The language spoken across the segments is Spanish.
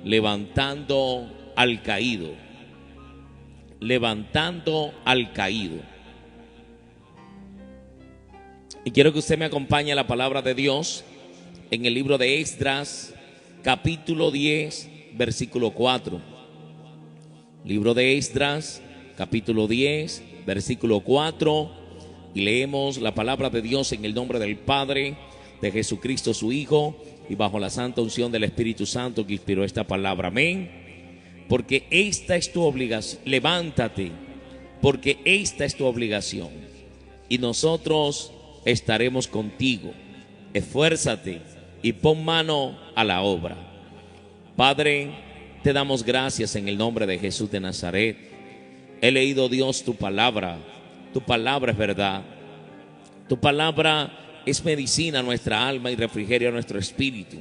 levantando al caído, levantando al caído. Y quiero que usted me acompañe a la palabra de Dios en el libro de Esdras, capítulo 10, versículo 4. Libro de Esdras, capítulo 10, versículo 4. Y leemos la palabra de Dios en el nombre del Padre, de Jesucristo su Hijo, y bajo la santa unción del Espíritu Santo que inspiró esta palabra. Amén. Porque esta es tu obligación. Levántate, porque esta es tu obligación, y nosotros estaremos contigo. Esfuérzate y pon mano a la obra. Padre, te damos gracias en el nombre de Jesús de Nazaret. He leído, Dios, tu palabra. Tu palabra es verdad. Tu palabra es medicina a nuestra alma y refrigerio a nuestro espíritu.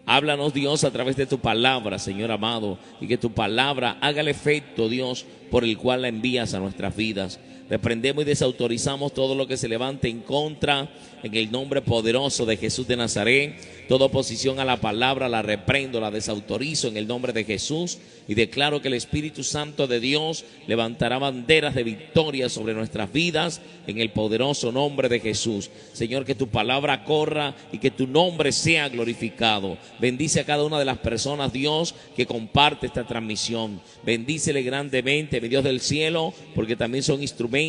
Háblanos, Dios, a través de tu palabra, Señor amado, y que tu palabra haga el efecto, Dios, por el cual la envías a nuestras vidas. Reprendemos y desautorizamos todo lo que se levante en contra, en el nombre poderoso de Jesús de Nazaret. Toda oposición a la palabra la reprendo, la desautorizo en el nombre de Jesús, y declaro que el Espíritu Santo de Dios levantará banderas de victoria sobre nuestras vidas en el poderoso nombre de Jesús. Señor, que tu palabra corra y que tu nombre sea glorificado. Bendice a cada una de las personas, Dios, que comparte esta transmisión. Bendícele grandemente, mi Dios del cielo, porque también son instrumentos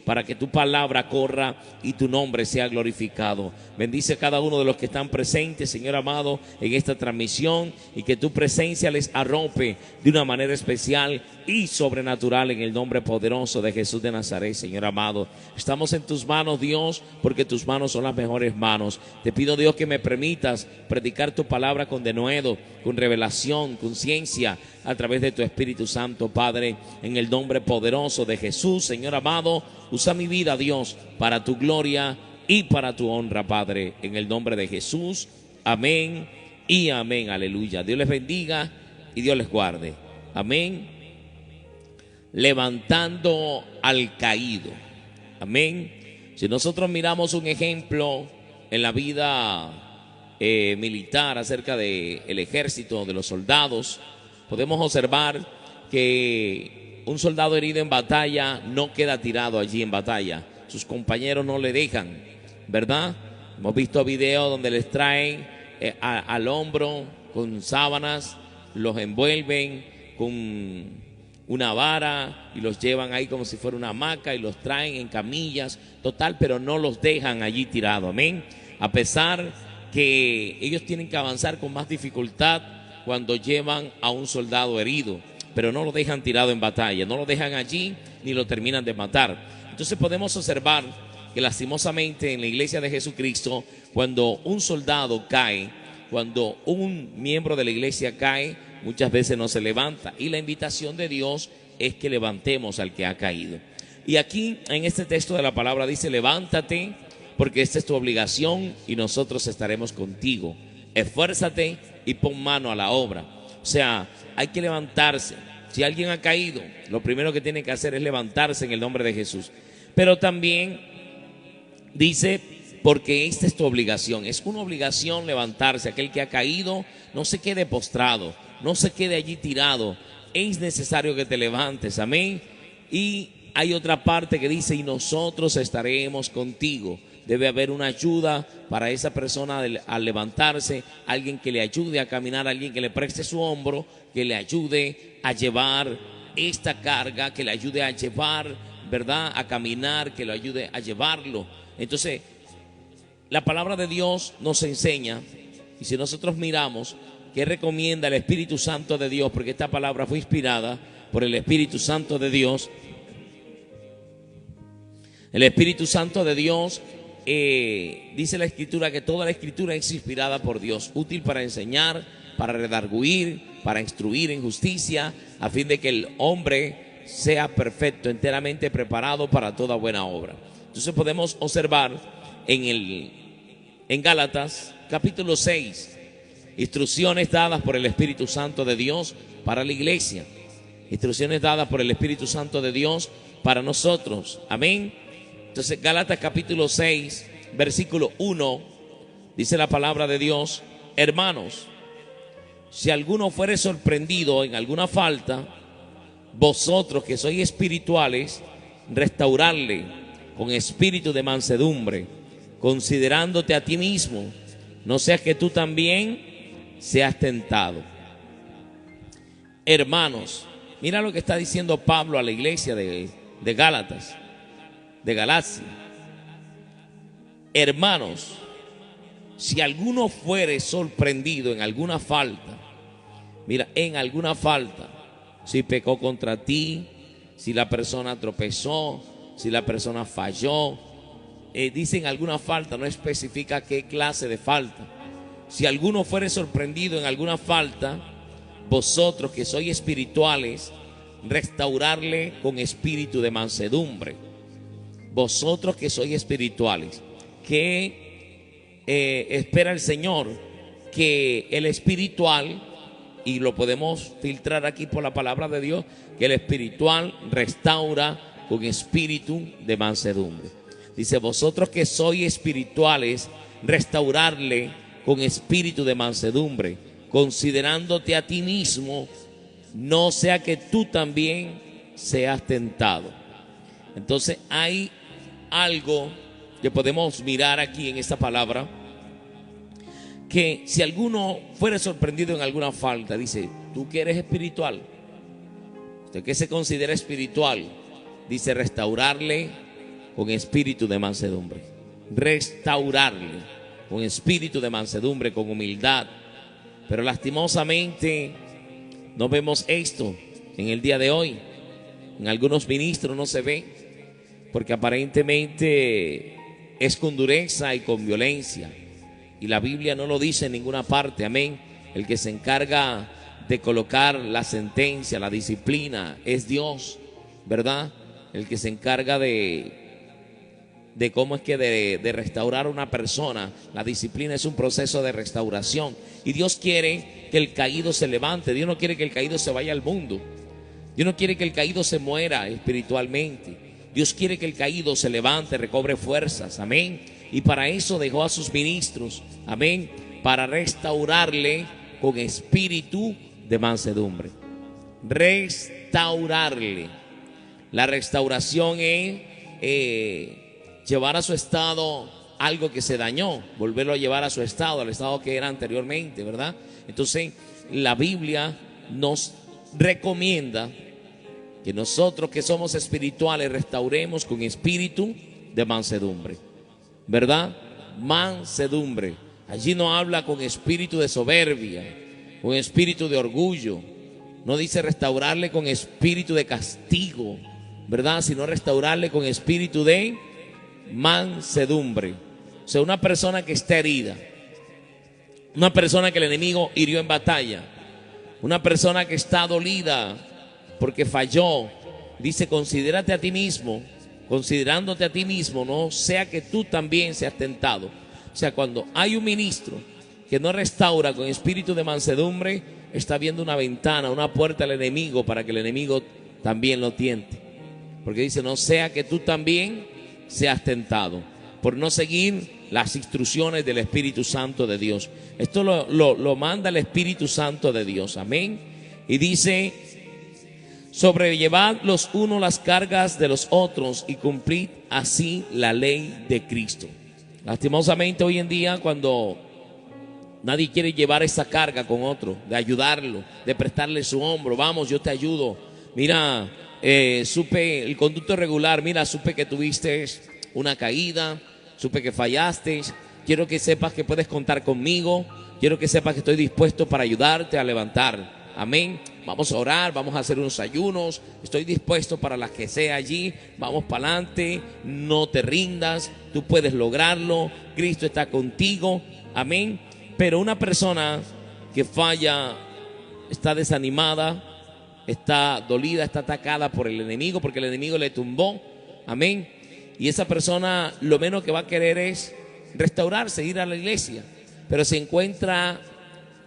para que tu palabra corra y tu nombre sea glorificado. Bendice a cada uno de los que están presentes, Señor amado, en esta transmisión, y que tu presencia les arrope de una manera especial y sobrenatural en el nombre poderoso de Jesús de Nazaret. Señor amado, estamos en tus manos, Dios, porque tus manos son las mejores manos. Te pido, Dios, que me permitas predicar tu palabra con denuedo, con revelación, con ciencia, a través de tu Espíritu Santo, Padre, en el nombre poderoso de Jesús. Señor amado, usa mi vida, Dios, para tu gloria y para tu honra, Padre, en el nombre de Jesús. Amén y amén. Aleluya. Dios les bendiga y Dios les guarde. Amén. Levantando al caído. Amén. Si nosotros miramos un ejemplo en la vida militar acerca del ejército, de los soldados, podemos observar que un soldado herido en batalla no queda tirado allí en batalla. Sus compañeros no le dejan, ¿verdad? Hemos visto videos donde les traen al hombro con sábanas, los envuelven con una vara y los llevan ahí como si fuera una hamaca y los traen en camillas, total, pero no los dejan allí tirados. Amén. A pesar que ellos tienen que avanzar con más dificultad cuando llevan a un soldado herido, pero no lo dejan tirado en batalla, no lo dejan allí ni lo terminan de matar. Entonces podemos observar que lastimosamente en la iglesia de Jesucristo, cuando un soldado cae, cuando un miembro de la iglesia cae, muchas veces no se levanta, y la invitación de Dios es que levantemos al que ha caído. Y aquí en este texto de la palabra dice: levántate, porque esta es tu obligación y nosotros estaremos contigo. Esfuérzate y pon mano a la obra. O sea, hay que levantarse. Si alguien ha caído, lo primero que tiene que hacer es levantarse en el nombre de Jesús. Pero también dice: porque esta es tu obligación. Es una obligación levantarse. Aquel que ha caído no se quede postrado, no se quede allí tirado. Es necesario que te levantes. Amén. Y hay otra parte que dice: y nosotros estaremos contigo. Debe haber una ayuda para esa persona al levantarse, alguien que le ayude a caminar, alguien que le preste su hombro, que le ayude a llevar esta carga, que le ayude a llevar, ¿verdad?, a caminar, que lo ayude a llevarlo. Entonces, la palabra de Dios nos enseña, y si nosotros miramos qué recomienda el Espíritu Santo de Dios, porque esta palabra fue inspirada por el Espíritu Santo de Dios. El Espíritu Santo de Dios, dice la Escritura que toda la Escritura es inspirada por Dios, útil para enseñar, para redarguir, para instruir en justicia, a fin de que el hombre sea perfecto, enteramente preparado para toda buena obra. Entonces podemos observar en Gálatas capítulo 6, instrucciones dadas por el Espíritu Santo de Dios para la iglesia, instrucciones dadas por el Espíritu Santo de Dios para nosotros. Amén. Entonces, Gálatas capítulo 6, versículo 1, dice la palabra de Dios: hermanos, si alguno fuere sorprendido en alguna falta, vosotros que sois espirituales, restaurarle con espíritu de mansedumbre, considerándote a ti mismo, no seas que tú también seas tentado. Hermanos, mira lo que está diciendo Pablo a la iglesia de Gálatas, de Galacia. Hermanos, si alguno fuere sorprendido en alguna falta, mira, en alguna falta, si pecó contra ti, si la persona tropezó, si la persona falló, dicen alguna falta, no especifica qué clase de falta. Si alguno fuere sorprendido en alguna falta, vosotros que sois espirituales, restaurarle con espíritu de mansedumbre. Vosotros que sois espirituales, que espera el Señor, que el espiritual, y lo podemos filtrar aquí por la palabra de Dios, que el espiritual restaura con espíritu de mansedumbre. Dice, vosotros que sois espirituales, restaurarle con espíritu de mansedumbre, considerándote a ti mismo, no sea que tú también seas tentado. Entonces hay algo que podemos mirar aquí en esta palabra, que si alguno fuere sorprendido en alguna falta, dice, tú que eres espiritual, usted que se considera espiritual, dice restaurarle con espíritu de mansedumbre. Restaurarle con espíritu de mansedumbre, con humildad. Pero lastimosamente no vemos esto en el día de hoy. En algunos ministros no se ve, porque aparentemente es con dureza y con violencia. Y la Biblia no lo dice en ninguna parte, amén. El que se encarga de colocar la sentencia, la disciplina, es Dios, ¿verdad? El que se encarga de cómo es que de restaurar a una persona. La disciplina es un proceso de restauración. Y Dios quiere que el caído se levante. Dios no quiere que el caído se vaya al mundo. Dios no quiere que el caído se muera espiritualmente. Dios quiere que el caído se levante, recobre fuerzas, amén. Y para eso dejó a sus ministros, amén, para restaurarle con espíritu de mansedumbre. Restaurarle. La restauración es llevar a su estado algo que se dañó, volverlo a llevar a su estado, al estado que era anteriormente, ¿verdad? Entonces, la Biblia nos recomienda que nosotros que somos espirituales restauremos con espíritu de mansedumbre, ¿verdad? Mansedumbre. Allí no habla con espíritu de soberbia, con espíritu de orgullo. No dice restaurarle con espíritu de castigo, ¿verdad? Sino restaurarle con espíritu de mansedumbre. O sea, una persona que está herida, una persona que el enemigo hirió en batalla, una persona que está dolida porque falló, dice, considérate a ti mismo, considerándote a ti mismo, no sea que tú también seas tentado. O sea, cuando hay un ministro que no restaura con espíritu de mansedumbre, está viendo una ventana, una puerta al enemigo para que el enemigo también lo tiente. Porque dice, no sea que tú también seas tentado por no seguir las instrucciones del Espíritu Santo de Dios. Esto lo manda el Espíritu Santo de Dios, amén. Y dice, sobrellevad los unos las cargas de los otros y cumplid así la ley de Cristo. Lastimosamente hoy en día, cuando nadie quiere llevar esa carga con otro, de ayudarlo, de prestarle su hombro, vamos, yo te ayudo. Mira, supe el conducto regular, mira, supe que tuviste una caída, supe que fallaste, quiero que sepas que puedes contar conmigo, quiero que sepas que estoy dispuesto para ayudarte a levantar, amén. Vamos a orar, vamos a hacer unos ayunos, estoy dispuesto para las que sea allí, vamos para adelante, no te rindas, tú puedes lograrlo, Cristo está contigo, amén. Pero una persona que falla, está desanimada, está dolida, está atacada por el enemigo, porque el enemigo le tumbó, amén. Y esa persona lo menos que va a querer es restaurarse, ir a la iglesia, pero se encuentra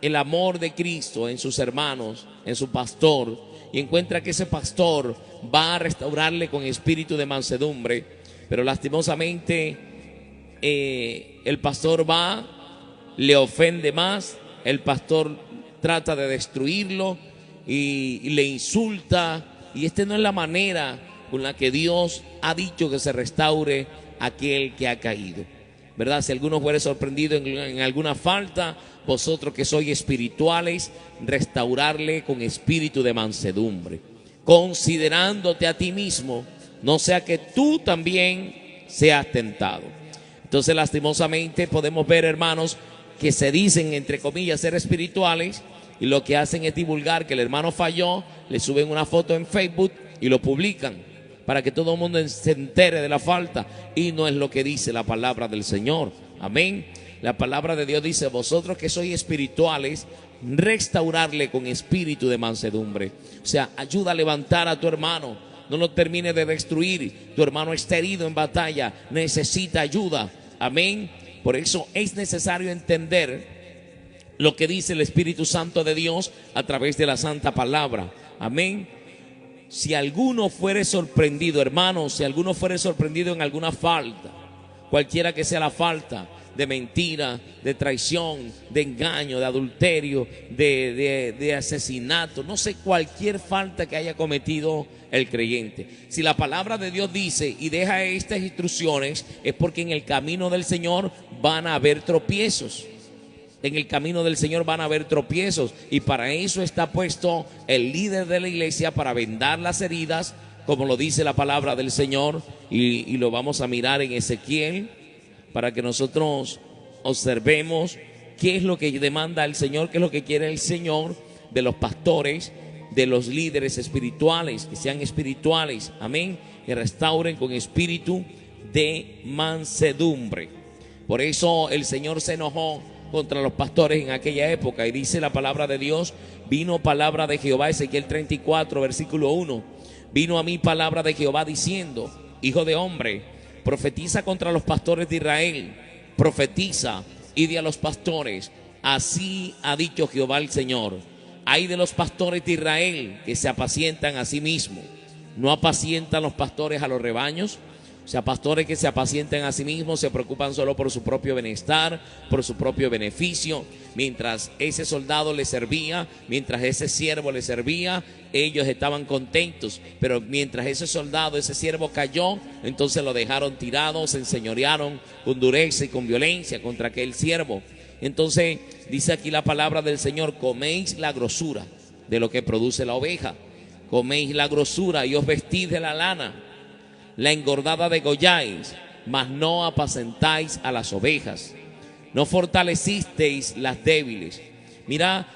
el amor de Cristo en sus hermanos, en su pastor, y encuentra que ese pastor va a restaurarle con espíritu de mansedumbre, pero lastimosamente el pastor va, le ofende más, el pastor trata de destruirlo y le insulta. Y esta no es la manera con la que Dios ha dicho que se restaure aquel que ha caído, ¿verdad? Si alguno fuere sorprendido en alguna falta, vosotros que sois espirituales, restaurarle con espíritu de mansedumbre, considerándote a ti mismo, no sea que tú también seas tentado. Entonces, lastimosamente, podemos ver, hermanos, que se dicen, entre comillas, ser espirituales, y lo que hacen es divulgar que el hermano falló, le suben una foto en Facebook y lo publican para que todo el mundo se entere de la falta, y no es lo que dice la palabra del Señor. Amén. La palabra de Dios dice: vosotros que sois espirituales, restaurarle con espíritu de mansedumbre. O sea, ayuda a levantar a tu hermano, no lo termine de destruir. Tu hermano está herido en batalla, necesita ayuda. Amén. Por eso es necesario entender lo que dice el Espíritu Santo de Dios a través de la Santa Palabra. Amén. Si alguno fuere sorprendido, hermanos, si alguno fuere sorprendido en alguna falta, cualquiera que sea la falta, de mentira, de traición, de engaño, de adulterio, de asesinato, no sé, cualquier falta que haya cometido el creyente, si la palabra de Dios dice y deja estas instrucciones, es porque en el camino del Señor van a haber tropiezos. En el camino del Señor van a haber tropiezos, y para eso está puesto el líder de la iglesia, para vendar las heridas, como lo dice la palabra del Señor, y lo vamos a mirar en Ezequiel, para que nosotros observemos qué es lo que demanda el Señor, qué es lo que quiere el Señor de los pastores, de los líderes espirituales, que sean espirituales, amén, que restauren con espíritu de mansedumbre. Por eso el Señor se enojó contra los pastores en aquella época, y dice la palabra de Dios: vino palabra de Jehová, Ezequiel 34, versículo 1, vino a mí palabra de Jehová diciendo: hijo de hombre, profetiza contra los pastores de Israel, profetiza y di a los pastores: así ha dicho Jehová el Señor, hay de los pastores de Israel que se apacientan a sí mismos. ¿No apacientan los pastores a los rebaños? O sea, pastores que se apacientan a sí mismos, se preocupan solo por su propio bienestar, por su propio beneficio. Mientras ese soldado le servía, mientras ese siervo le servía, ellos estaban contentos. Pero mientras ese soldado, ese siervo cayó, entonces lo dejaron tirado, se enseñorearon con dureza y con violencia contra aquel siervo. Entonces dice aquí la palabra del Señor: coméis la grosura de lo que produce la oveja, coméis la grosura y os vestís de la lana, la engordada degolláis, mas no apacentáis a las ovejas, no fortalecisteis las débiles. Mira,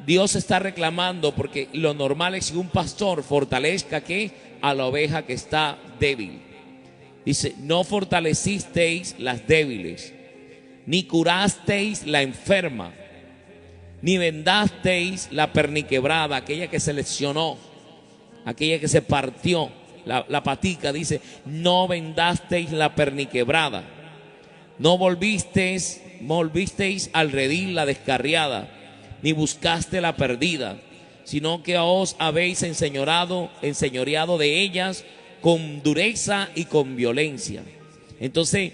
Dios está reclamando, porque lo normal es que un pastor fortalezca ¿qué? A la oveja que está débil. Dice: no fortalecisteis las débiles, ni curasteis la enferma, ni vendasteis la perniquebrada, aquella que se lesionó, aquella que se partió la patica. Dice: no vendasteis la perniquebrada, no volvisteis al redil la descarriada, ni buscaste la perdida, sino que os habéis enseñoreado de ellas con dureza y con violencia. Entonces,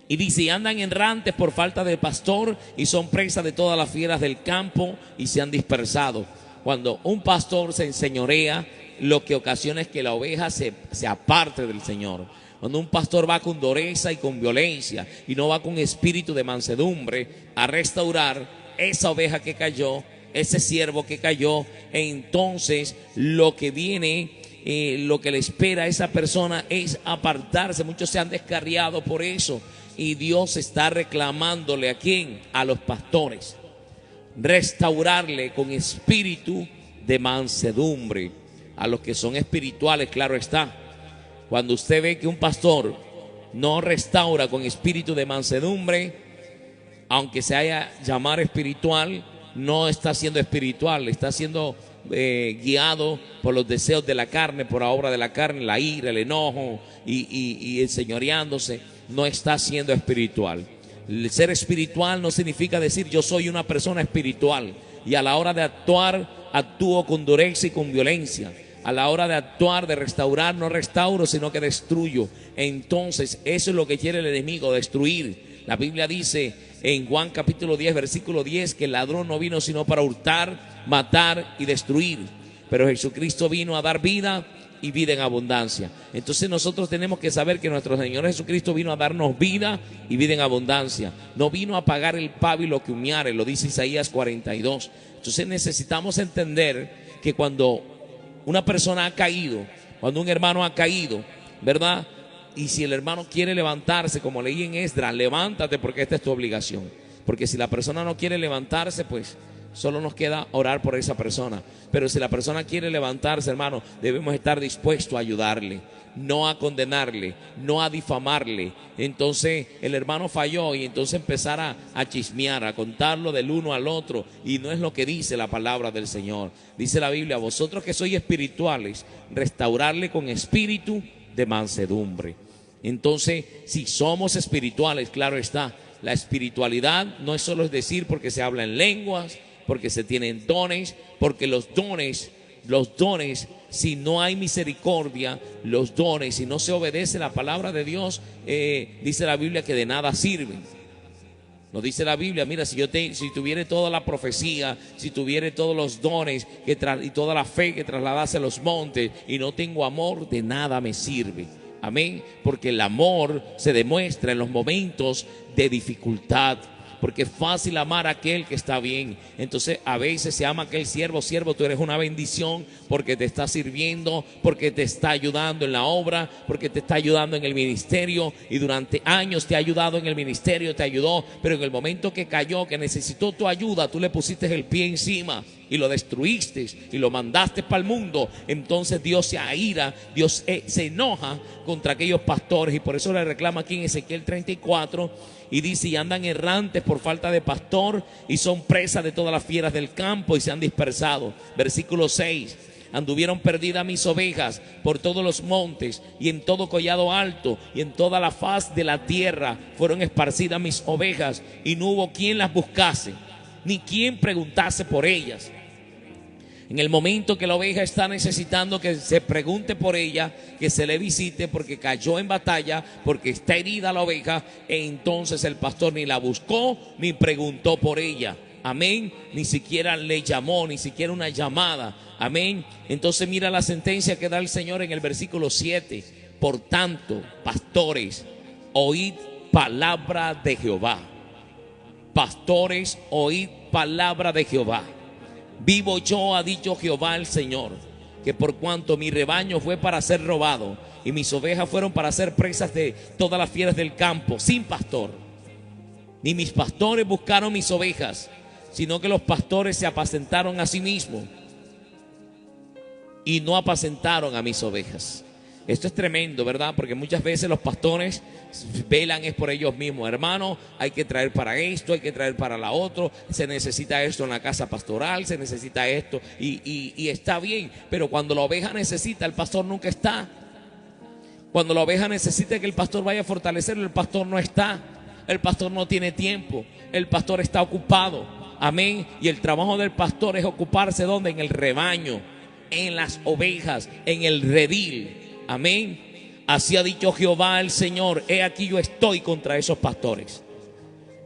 y dice: y andan errantes por falta de pastor, y son presa de todas las fieras del campo, y se han dispersado. Cuando un pastor se enseñorea, lo que ocasiona es que la oveja se aparte del Señor. Cuando un pastor va con dureza y con violencia, y no va con espíritu de mansedumbre a restaurar esa oveja que cayó, ese siervo que cayó, entonces lo que viene, lo que le espera a esa persona es apartarse. Muchos se han descarriado por eso, y Dios está reclamándole ¿a quién? A los pastores, restaurarle con espíritu de mansedumbre. A los que son espirituales, claro está. Cuando usted ve que un pastor no restaura con espíritu de mansedumbre, aunque se haya llamar espiritual, no está siendo espiritual, está siendo guiado por los deseos de la carne, por la obra de la carne, la ira, el enojo y enseñoreándose. No está siendo espiritual. El ser espiritual no significa decir yo soy una persona espiritual y a la hora de actuar actúo con dureza y con violencia. A la hora de actuar, de restaurar, no restauro, sino que destruyo. Entonces, eso es lo que quiere el enemigo, destruir. La Biblia dice en Juan capítulo 10, versículo 10, que el ladrón no vino sino para hurtar, matar y destruir. Pero Jesucristo vino a dar vida y vida en abundancia. Entonces nosotros tenemos que saber que nuestro Señor Jesucristo vino a darnos vida y vida en abundancia. No vino a pagar el pábilo que humeare, lo dice Isaías 42. Entonces necesitamos entender que cuando una persona ha caído, cuando un hermano ha caído, ¿verdad? Y si el hermano quiere levantarse, como leí en Esdras, levántate porque esta es tu obligación. Porque si la persona no quiere levantarse, pues solo nos queda orar por esa persona. Pero si la persona quiere levantarse, hermano, debemos estar dispuestos a ayudarle, no a condenarle, no a difamarle. Entonces el hermano falló y entonces empezar a chismear, a contarlo del uno al otro. Y no es lo que dice la palabra del Señor. Dice la Biblia: vosotros que sois espirituales, restaurarle con espíritu de mansedumbre. Entonces, si somos espirituales, claro está, la espiritualidad no es solo decir porque se habla en lenguas, porque se tienen dones, porque los dones, si no hay misericordia, los dones, si no se obedece la palabra de Dios, dice la Biblia que de nada sirven. Nos dice la Biblia: mira, si tuviere toda la profecía, si tuviere todos los dones y toda la fe que trasladase a los montes y no tengo amor, de nada me sirve. Amén. Porque el amor se demuestra en los momentos de dificultad. Porque es fácil amar a aquel que está bien. Entonces a veces se ama a aquel siervo: tú eres una bendición porque te está sirviendo, porque te está ayudando en la obra, porque te está ayudando en el ministerio, y durante años te ha ayudado en el ministerio, te ayudó, pero en el momento que cayó, que necesitó tu ayuda, tú le pusiste el pie encima y lo destruiste y lo mandaste para el mundo. Entonces Dios se aira, Dios se enoja contra aquellos pastores, y por eso le reclama aquí en Ezequiel 34 y dice: y andan errantes por falta de pastor y son presas de todas las fieras del campo y se han dispersado. Versículo 6: anduvieron perdidas mis ovejas por todos los montes y en todo collado alto y en toda la faz de la tierra fueron esparcidas mis ovejas, y no hubo quien las buscase ni quien preguntase por ellas. En el momento que la oveja está necesitando que se pregunte por ella, que se le visite porque cayó en batalla, porque está herida la oveja, entonces el pastor ni la buscó ni preguntó por ella. Amén. Ni siquiera le llamó, ni siquiera una llamada. Amén. Entonces mira la sentencia que da el Señor en el versículo 7. Por tanto, pastores, oíd palabra de Jehová. Pastores, oíd palabra de Jehová. Vivo yo, ha dicho Jehová el Señor, que por cuanto mi rebaño fue para ser robado y mis ovejas fueron para ser presas de todas las fieras del campo, sin pastor, ni mis pastores buscaron mis ovejas, sino que los pastores se apacentaron a sí mismos y no apacentaron a mis ovejas. Esto es tremendo, ¿verdad? Porque muchas veces los pastores velan es por ellos mismos. Hermano, hay que traer para esto, hay que traer para la otra, se necesita esto en la casa pastoral, se necesita esto, y está bien. Pero cuando la oveja necesita, el pastor nunca está. Cuando la oveja necesita que el pastor vaya a fortalecerlo, el pastor no está. El pastor no tiene tiempo, el pastor está ocupado. Amén. Y el trabajo del pastor es ocuparse ¿dónde? En el rebaño, en las ovejas, en el redil. Amén. Así ha dicho Jehová el Señor: he aquí yo estoy contra esos pastores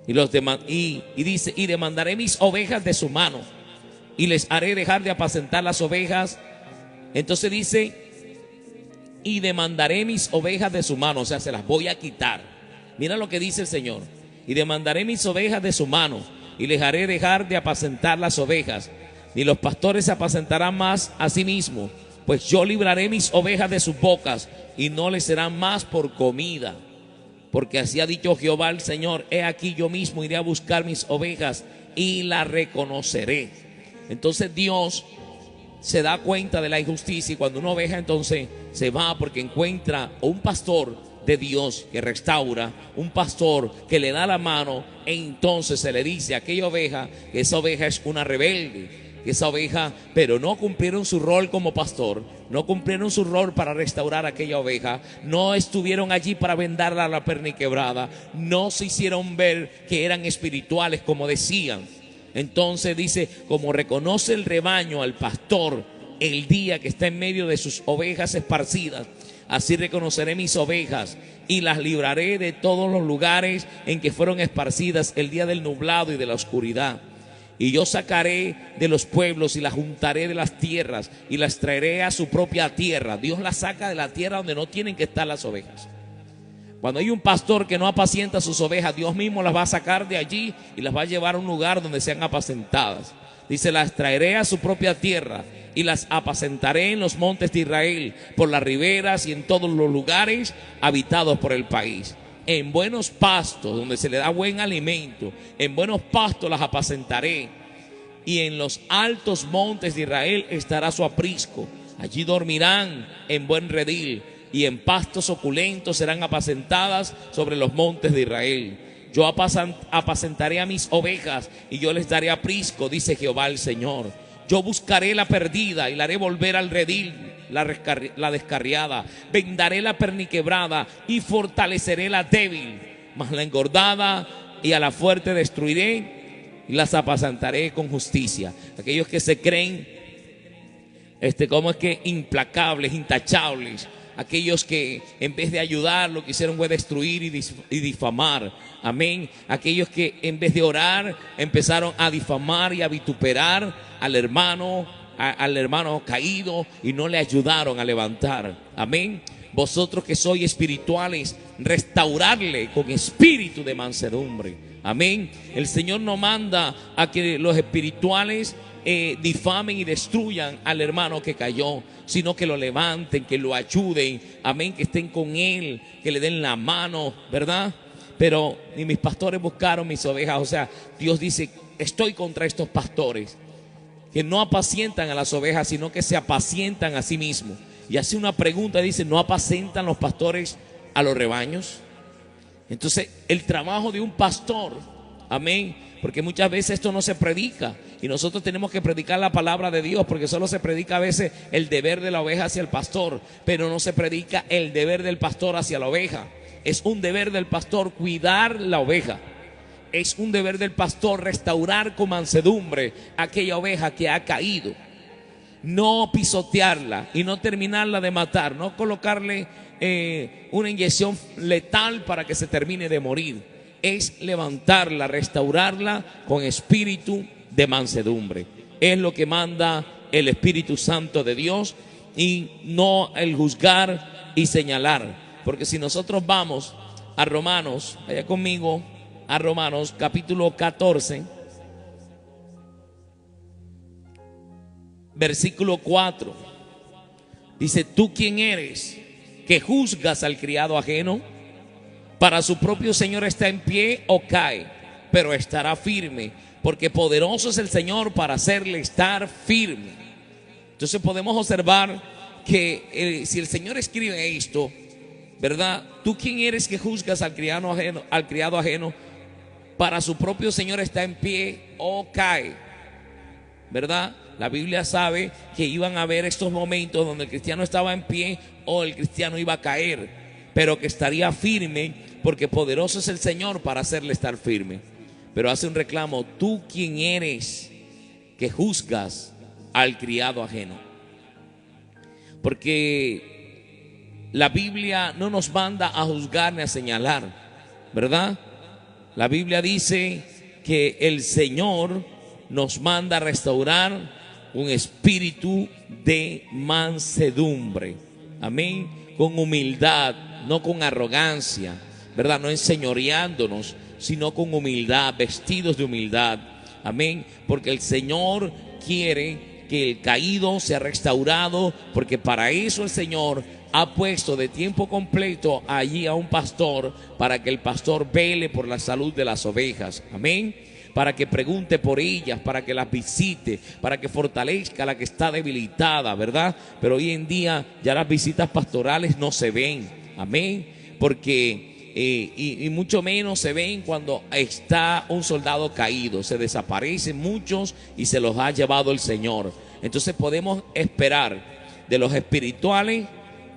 y dice: y demandaré mis ovejas de su mano y les haré dejar de apacentar las ovejas. Entonces dice: y demandaré mis ovejas de su mano, o sea, se las voy a quitar. Mira lo que dice el Señor: y demandaré mis ovejas de su mano y les haré dejar de apacentar las ovejas, ni los pastores se apacentarán más a sí mismos, pues yo libraré mis ovejas de sus bocas y no les serán más por comida. Porque así ha dicho Jehová el Señor: he aquí yo mismo iré a buscar mis ovejas y las reconoceré. Entonces Dios se da cuenta de la injusticia, y cuando una oveja entonces se va porque encuentra un pastor de Dios que restaura, un pastor que le da la mano, entonces se le dice a aquella oveja que esa oveja es una rebelde, que esa oveja, pero no cumplieron su rol como pastor, no cumplieron su rol para restaurar a aquella oveja, no estuvieron allí para vendarla a la perniquebrada, no se hicieron ver que eran espirituales como decían. Entonces dice: como reconoce el rebaño al pastor el día que está en medio de sus ovejas esparcidas, Así reconoceré mis ovejas y las libraré de todos los lugares en que fueron esparcidas el día del nublado y de la oscuridad. Y yo sacaré de los pueblos y las juntaré de las tierras y las traeré a su propia tierra. Dios las saca de la tierra donde no tienen que estar las ovejas. Cuando hay un pastor que no apacienta sus ovejas, Dios mismo las va a sacar de allí y las va a llevar a un lugar donde sean apacentadas. Dice, las traeré a su propia tierra y las apacentaré en los montes de Israel, por las riberas y en todos los lugares habitados por el país. En buenos pastos, donde se le da buen alimento, en buenos pastos las apacentaré. Y en los altos montes de Israel estará su aprisco. Allí dormirán en buen redil, y en pastos opulentos serán apacentadas sobre los montes de Israel. Yo apacentaré a mis ovejas y yo les daré aprisco, dice Jehová el Señor. Yo buscaré la perdida y la haré volver al redil, la descarriada. Vendaré la perniquebrada y fortaleceré la débil. Mas la engordada y a la fuerte destruiré y las apacentaré con justicia. Aquellos que se creen, ¿cómo es que? Implacables, intachables. Aquellos que en vez de ayudar lo que hicieron fue destruir y difamar. Amén. Aquellos que en vez de orar empezaron a difamar y a vituperar al hermano caído y no le ayudaron a levantar. Amén. Vosotros que sois espirituales, restaurarle con espíritu de mansedumbre. Amén. El Señor no manda a que los espirituales difamen y destruyan al hermano que cayó, sino que lo levanten, que lo ayuden, amén, que estén con él, que le den la mano, ¿verdad? Pero ni mis pastores buscaron mis ovejas. O sea, Dios dice, estoy contra estos pastores que no apacientan a las ovejas, sino que se apacientan a sí mismos. Y hace una pregunta, dice, ¿no apacientan los pastores a los rebaños? Entonces, el trabajo de un pastor, amén, porque muchas veces esto no se predica y nosotros tenemos que predicar la palabra de Dios, porque solo se predica a veces el deber de la oveja hacia el pastor, pero no se predica el deber del pastor hacia la oveja. Es un deber del pastor cuidar la oveja. Es un deber del pastor restaurar con mansedumbre aquella oveja que ha caído. No pisotearla y no terminarla de matar, no colocarle una inyección letal para que se termine de morir. Es levantarla, restaurarla con espíritu de mansedumbre. Es lo que manda el Espíritu Santo de Dios, y no el juzgar y señalar. Porque si nosotros vamos a Romanos, vaya conmigo a Romanos capítulo 14, versículo 4. Dice, ¿tú quién eres que juzgas al criado ajeno? Para su propio Señor está en pie o cae, pero estará firme, porque poderoso es el Señor para hacerle estar firme. Entonces podemos observar que si el Señor escribe esto, ¿verdad? ¿Tú quién eres que juzgas al criado ajeno? Para su propio Señor está en pie o cae, ¿verdad? La Biblia sabe que iban a haber estos momentos donde el cristiano estaba en pie o el cristiano iba a caer, pero que estaría firme, porque poderoso es el Señor para hacerle estar firme. Pero hace un reclamo, ¿tú quién eres que juzgas al criado ajeno? Porque la Biblia no nos manda a juzgar ni a señalar, ¿verdad? La Biblia dice que el Señor nos manda a restaurar un espíritu de mansedumbre. Amén. Con humildad, no con arrogancia, ¿verdad? No enseñoreándonos, sino con humildad, vestidos de humildad. Amén. Porque el Señor quiere que el caído sea restaurado, porque para eso el Señor ha puesto de tiempo completo allí a un pastor, para que el pastor vele por la salud de las ovejas. Amén. Para que pregunte por ellas, para que las visite, para que fortalezca a la que está debilitada, ¿verdad? Pero hoy en día ya las visitas pastorales no se ven. Amén. Porque y mucho menos se ven cuando está un soldado caído. Se desaparecen muchos y se los ha llevado el Señor. Entonces podemos esperar de los espirituales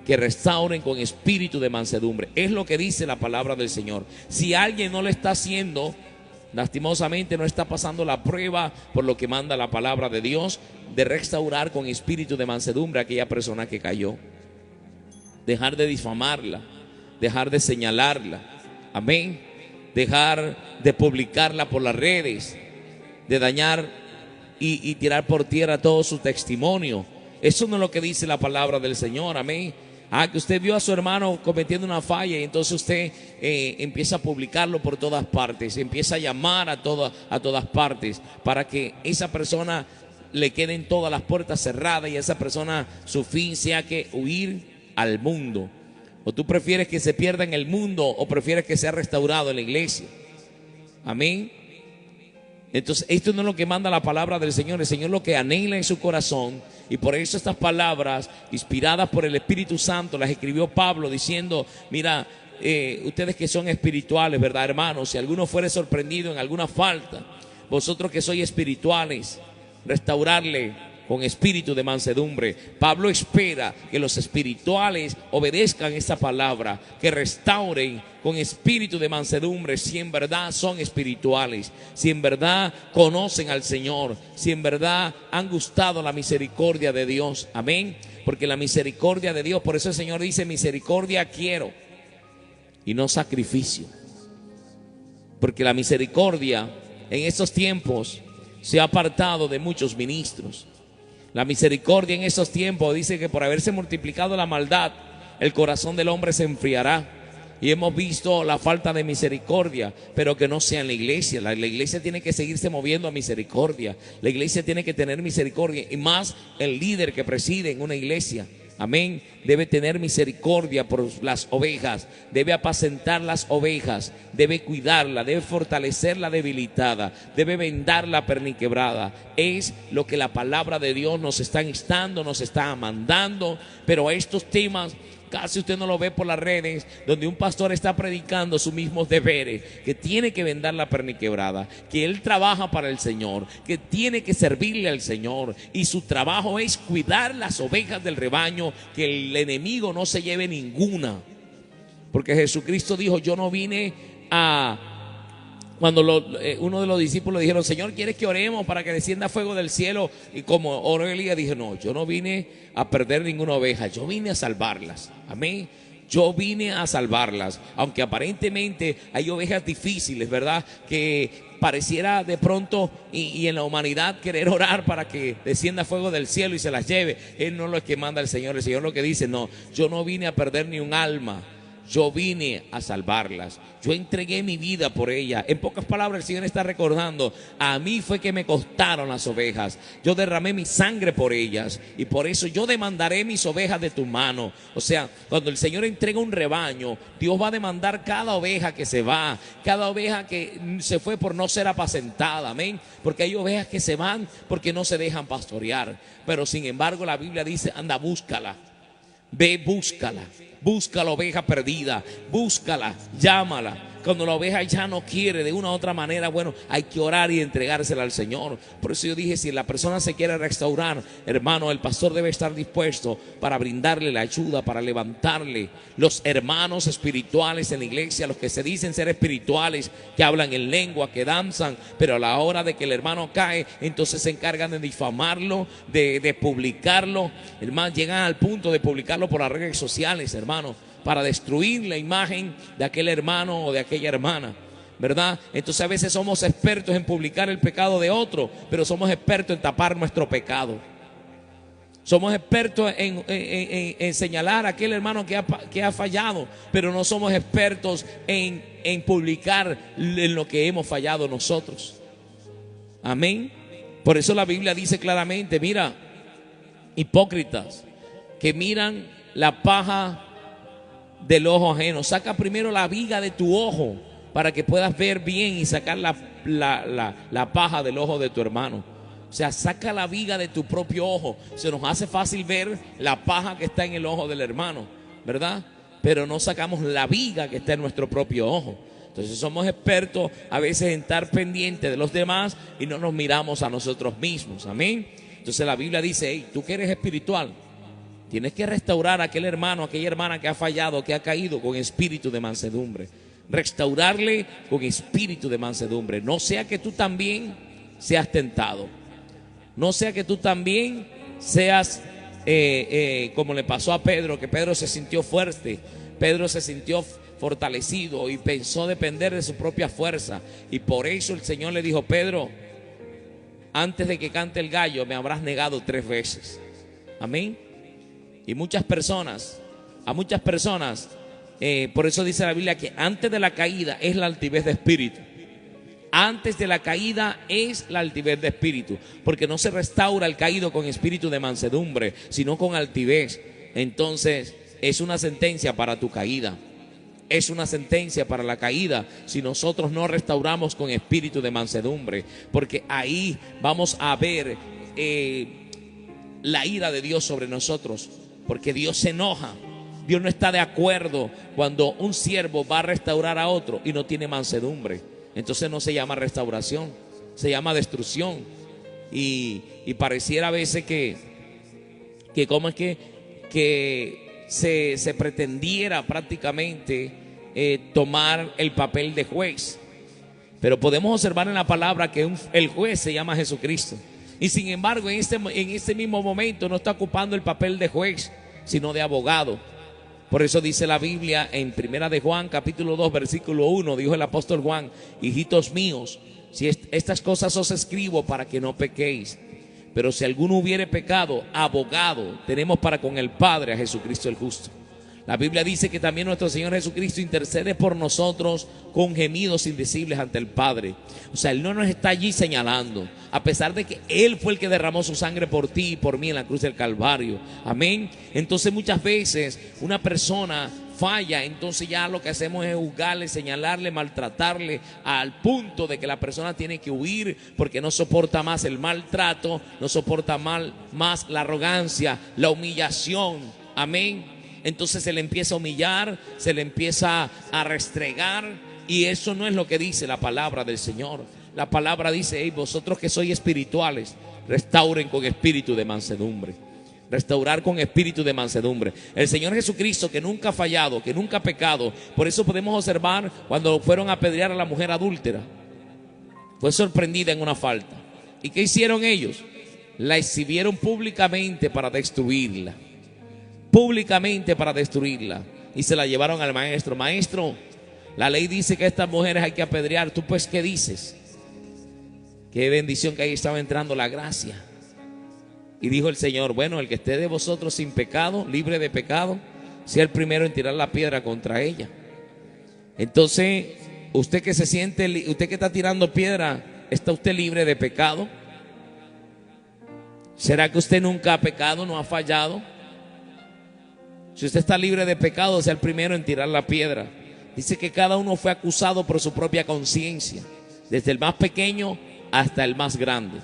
que restauren con espíritu de mansedumbre. Es lo que dice la palabra del Señor. Si alguien no lo está haciendo, lastimosamente no está pasando la prueba, por lo que manda la palabra de Dios, de restaurar con espíritu de mansedumbre a aquella persona que cayó. dejar de difamarla, dejar de señalarla, amén, dejar de publicarla por las redes, de dañar y tirar por tierra todo su testimonio. Eso no es lo que dice la palabra del Señor, amén. Que usted vio a su hermano cometiendo una falla y entonces usted empieza a publicarlo por todas partes, empieza a llamar a todas partes para que esa persona le queden todas las puertas cerradas y esa persona su fin sea que huir al mundo. ¿O tú prefieres que se pierda en el mundo o prefieres que sea restaurado en la iglesia? Amén. Entonces esto no es lo que manda la palabra del Señor. El Señor lo que anhela en su corazón, y por eso estas palabras inspiradas por el Espíritu Santo las escribió Pablo diciendo: mira, ustedes que son espirituales, ¿verdad, hermanos? Si alguno fuere sorprendido en alguna falta, vosotros que sois espirituales, restaurarle con espíritu de mansedumbre. Pablo espera que los espirituales obedezcan esta palabra, que restauren con espíritu de mansedumbre, si en verdad son espirituales, si en verdad conocen al Señor, si en verdad han gustado la misericordia de Dios. Amén. Porque la misericordia de Dios, por eso el Señor dice: misericordia quiero y no sacrificio. Porque la misericordia en estos tiempos se ha apartado de muchos ministros. La misericordia en esos tiempos dice que por haberse multiplicado la maldad, el corazón del hombre se enfriará. Y hemos visto la falta de misericordia, pero que no sea en la iglesia. La iglesia tiene que seguirse moviendo a misericordia. La iglesia tiene que tener misericordia, y más el líder que preside en una iglesia. Amén. Debe tener misericordia por las ovejas, debe apacentar las ovejas, debe cuidarla, debe fortalecer la debilitada, debe vendar la perniquebrada. Es lo que la palabra de Dios nos está instando, nos está mandando. Pero a estos temas casi usted no lo ve por las redes, donde un pastor está predicando sus mismos deberes, que tiene que vendar la perniquebrada, que él trabaja para el Señor, que tiene que servirle al Señor, y su trabajo es cuidar las ovejas del rebaño, que el enemigo no se lleve ninguna. Porque Jesucristo dijo: yo no vine a... Cuando uno de los discípulos dijeron: Señor, ¿quieres que oremos para que descienda fuego del cielo? Y como oró Elías, dije: no, yo no vine a perder ninguna oveja, yo vine a salvarlas. Amén. Yo vine a salvarlas. Aunque aparentemente hay ovejas difíciles, ¿verdad? Que pareciera de pronto y en la humanidad querer orar para que descienda fuego del cielo y se las lleve. Él no es lo que manda el Señor. El Señor lo que dice: no, yo no vine a perder ni un alma, yo vine a salvarlas. Yo entregué mi vida por ella. En pocas palabras, el Señor está recordando: a mí fue que me costaron las ovejas. Yo derramé mi sangre por ellas, y por eso yo demandaré mis ovejas de tu mano. O sea, cuando el Señor entrega un rebaño, Dios va a demandar cada oveja que se va, cada oveja que se fue por no ser apacentada. Amén. Porque hay ovejas que se van porque no se dejan pastorear. Pero sin embargo, la Biblia dice: anda, búscala. Ve, búscala. Busca la oveja perdida, búscala, llámala. Cuando la oveja ya no quiere de una u otra manera, bueno, hay que orar y entregársela al Señor. Por eso yo dije: si la persona se quiere restaurar, hermano, el pastor debe estar dispuesto para brindarle la ayuda, para levantarle. Los hermanos espirituales en la iglesia, los que se dicen ser espirituales, que hablan en lengua, que danzan, pero a la hora de que el hermano cae, entonces se encargan de difamarlo, de publicarlo. Hermano, llegan al punto de publicarlo por las redes sociales, hermano, para destruir la imagen de aquel hermano o de aquella hermana, ¿verdad? Entonces a veces somos expertos en publicar el pecado de otro, pero somos expertos en tapar nuestro pecado. Somos expertos en señalar a aquel hermano que ha fallado, pero no somos expertos en publicar en lo que hemos fallado nosotros. Amén. Por eso la Biblia dice claramente: mira, hipócritas, que miran la paja del ojo ajeno. Saca primero la viga de tu ojo para que puedas ver bien y sacar la paja del ojo de tu hermano. O sea, saca la viga de tu propio ojo. Se nos hace fácil ver la paja que está en el ojo del hermano, ¿verdad? Pero no sacamos la viga que está en nuestro propio ojo. Entonces somos expertos a veces en estar pendientes de los demás y no nos miramos a nosotros mismos. Amén. Entonces la Biblia dice: hey, tú que eres espiritual, tienes que restaurar a aquel hermano, a aquella hermana que ha fallado, que ha caído, con espíritu de mansedumbre. Restaurarle con espíritu de mansedumbre. No sea que tú también seas tentado. No sea que tú también seas como le pasó a Pedro, que Pedro se sintió fuerte, Pedro se sintió fortalecido y pensó depender de su propia fuerza. Y por eso el Señor le dijo: Pedro, antes de que cante el gallo me habrás negado 3 veces. Amén. Y a muchas personas, por eso dice la Biblia que antes de la caída es la altivez de espíritu. Antes de la caída es la altivez de espíritu, porque no se restaura el caído con espíritu de mansedumbre, sino con altivez. Entonces es una sentencia para tu caída. Es una sentencia para la caída si nosotros no restauramos con espíritu de mansedumbre, porque ahí vamos a ver la ira de Dios sobre nosotros, porque Dios se enoja. Dios no está de acuerdo cuando un siervo va a restaurar a otro y no tiene mansedumbre. Entonces no se llama restauración, se llama destrucción. Y pareciera a veces que como es que se pretendiera prácticamente tomar el papel de juez. Pero podemos observar en la palabra que el juez se llama Jesucristo. Y sin embargo en este mismo momento no está ocupando el papel de juez, sino de abogado. Por eso dice la Biblia en Primera de Juan, capítulo 2, versículo 1, dijo el apóstol Juan: hijitos míos, si estas cosas os escribo para que no pequéis. Pero si alguno hubiere pecado, abogado tenemos para con el Padre, a Jesucristo el justo. La Biblia dice que también nuestro Señor Jesucristo intercede por nosotros con gemidos indecibles ante el Padre. O sea, Él no nos está allí señalando, a pesar de que Él fue el que derramó su sangre por ti y por mí en la cruz del Calvario. Amén. Entonces muchas veces una persona falla, entonces ya lo que hacemos es juzgarle, señalarle, maltratarle, al punto de que la persona tiene que huir porque no soporta más el maltrato, no soporta más la arrogancia, la humillación. Amén. Entonces se le empieza a humillar, se le empieza a restregar, y eso no es lo que dice la palabra del Señor. La palabra dice: hey, vosotros que sois espirituales, restauren con espíritu de mansedumbre. Restaurar con espíritu de mansedumbre. El Señor Jesucristo, que nunca ha fallado, que nunca ha pecado. Por eso podemos observar cuando fueron a apedrear a la mujer adúltera, fue sorprendida en una falta. ¿Y qué hicieron ellos? La exhibieron públicamente para destruirla. Y se la llevaron al maestro. Maestro, la ley dice que a estas mujeres hay que apedrear. ¿Tú pues qué dices? Qué bendición que ahí estaba entrando la gracia. Y dijo el Señor: bueno, el que esté de vosotros sin pecado, libre de pecado, sea el primero en tirar la piedra contra ella. Entonces, usted que está tirando piedra, ¿está usted libre de pecado? ¿Será que usted nunca ha pecado, no ha fallado? Si usted está libre de pecado, sea el primero en tirar la piedra. Dice que cada uno fue acusado por su propia conciencia, desde el más pequeño hasta el más grande.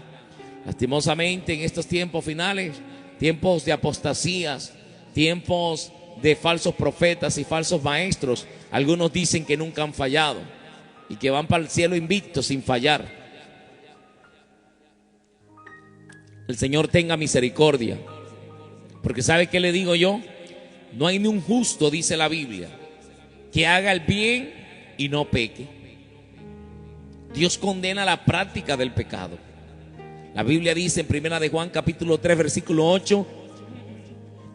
Lastimosamente, en estos tiempos finales, tiempos de apostasías, tiempos de falsos profetas y falsos maestros, algunos dicen que nunca han fallado y que van para el cielo invictos sin fallar. El Señor tenga misericordia, porque ¿sabe qué le digo yo? No hay ni un justo, dice la Biblia, que haga el bien y no peque. Dios condena la práctica del pecado. La Biblia dice en Primera de Juan capítulo 3 versículo 8